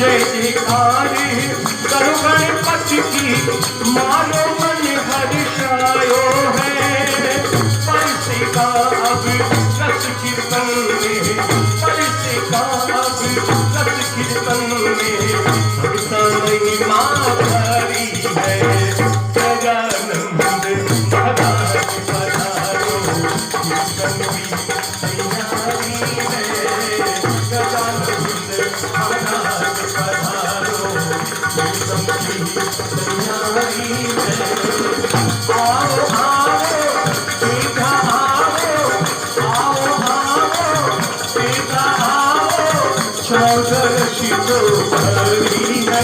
जय जयकारी करो गणपति की मानो मन हर्षायो है। परसेगा अब रस कीर्तन में, परसेगा अब रस कीर्तन में, भक्ता महिमा भरी है। गजानंद महाराज पधारो, कीर्तन की तैयारी है। गजानंद महाराज पधारो, कीर्तन की तैयारी है। आओ आओ सीधा आओ, आओ आओ सीधा आओ, चौदशी तो भरी है।